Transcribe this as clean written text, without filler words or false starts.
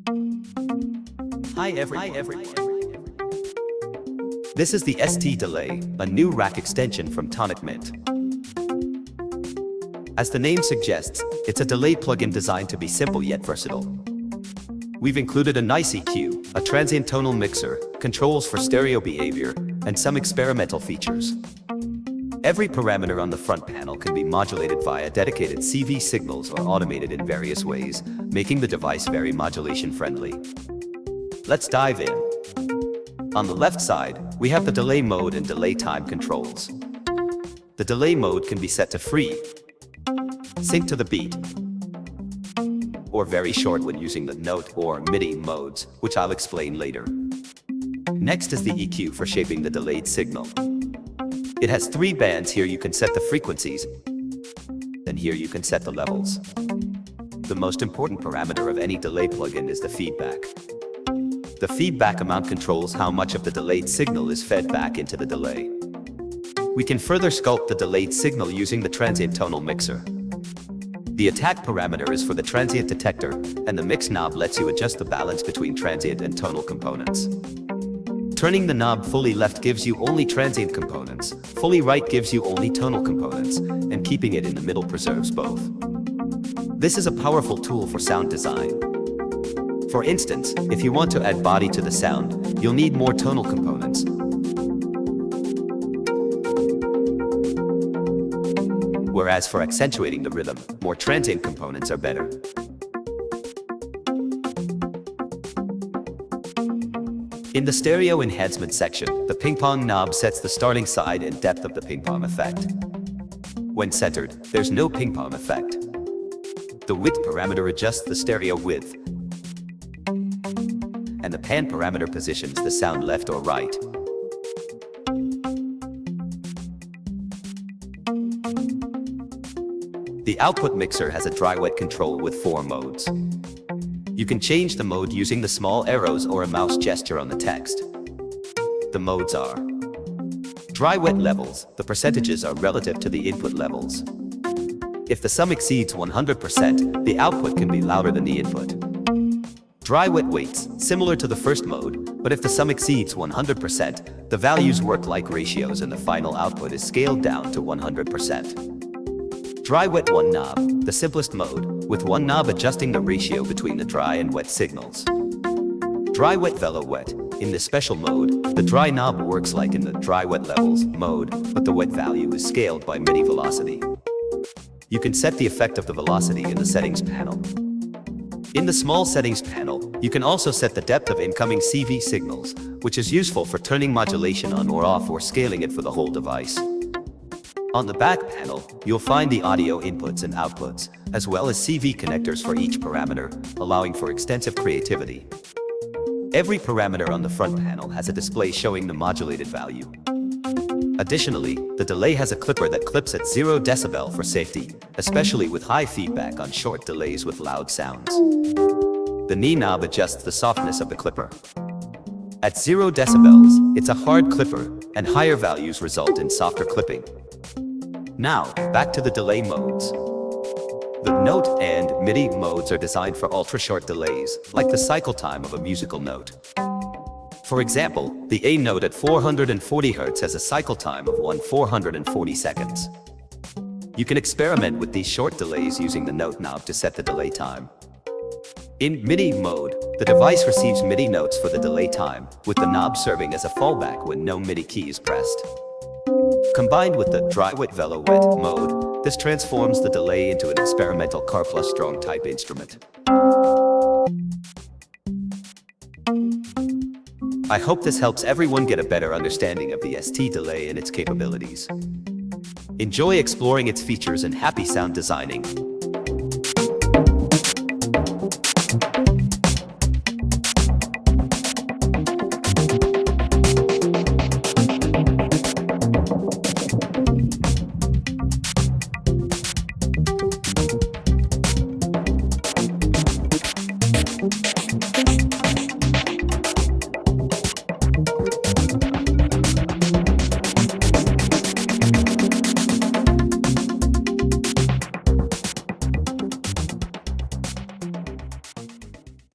Hi everyone. This is the ST delay, a new rack extension from Tonicmint. As the name suggests, it's a delay plugin designed to be simple yet versatile. We've included a nice EQ, a transient tonal mixer, controls for stereo behavior, and some experimental features. Every parameter on the front panel can be modulated via dedicated CV signals or automated in various ways, making the device very modulation friendly. Let's dive in. On the left side, we have the delay mode and delay time controls. The delay mode can be set to free, sync to the beat, or very short when using the note or MIDI modes, which I'll explain later. Next is the EQ for shaping the delayed signal. It has 3 bands. Here you can set the frequencies, and here you can set the levels. The most important parameter of any delay plugin is the feedback. The feedback amount controls how much of the delayed signal is fed back into the delay. We can further sculpt the delayed signal using the transient tonal mixer. The attack parameter is for the transient detector, and the mix knob lets you adjust the balance between transient and tonal components. Turning the knob fully left gives you only transient components, fully right gives you only tonal components, and keeping it in the middle preserves both. This is a powerful tool for sound design. For instance, if you want to add body to the sound, you'll need more tonal components. Whereas for accentuating the rhythm, more transient components are better. In the stereo enhancement section, the ping-pong knob sets the starting side and depth of the ping-pong effect. When centered, there's no ping-pong effect. The width parameter adjusts the stereo width, and the pan parameter positions the sound left or right. The output mixer has a dry-wet control with 4 modes. You can change the mode using the small arrows or a mouse gesture on the text. The modes are dry-wet levels. The percentages are relative to the input levels. If the sum exceeds 100%, the output can be louder than the input. Dry-wet weights, similar to the first mode, but if the sum exceeds 100%, the values work like ratios and the final output is scaled down to 100%. Dry-wet 1 knob, the simplest mode, with 1 knob adjusting the ratio between the dry and wet signals. Dry-wet velo-wet. In this special mode, the dry knob works like in the dry-wet levels mode, but the wet value is scaled by MIDI velocity. You can set the effect of the velocity in the settings panel. In the small settings panel, you can also set the depth of incoming CV signals, which is useful for turning modulation on or off or scaling it for the whole device. On the back panel, you'll find the audio inputs and outputs, as well as CV connectors for each parameter, allowing for extensive creativity. Every parameter on the front panel has a display showing the modulated value. Additionally, the delay has a clipper that clips at 0 decibel for safety, especially with high feedback on short delays with loud sounds. The knee knob adjusts the softness of the clipper. At 0 decibels, it's a hard clipper, and higher values result in softer clipping. Now, back to the delay modes. The note and MIDI modes are designed for ultra-short delays, like the cycle time of a musical note. For example, the A note at 440 Hz has a cycle time of 440 seconds. You can experiment with these short delays using the note knob to set the delay time. In MIDI mode, the device receives MIDI notes for the delay time, with the knob serving as a fallback when no MIDI key is pressed. Combined with the dry-wet velo-wet mode, this transforms the delay into an experimental car plus strong type instrument. I hope this helps everyone get a better understanding of the ST delay and its capabilities. Enjoy exploring its features and happy sound designing.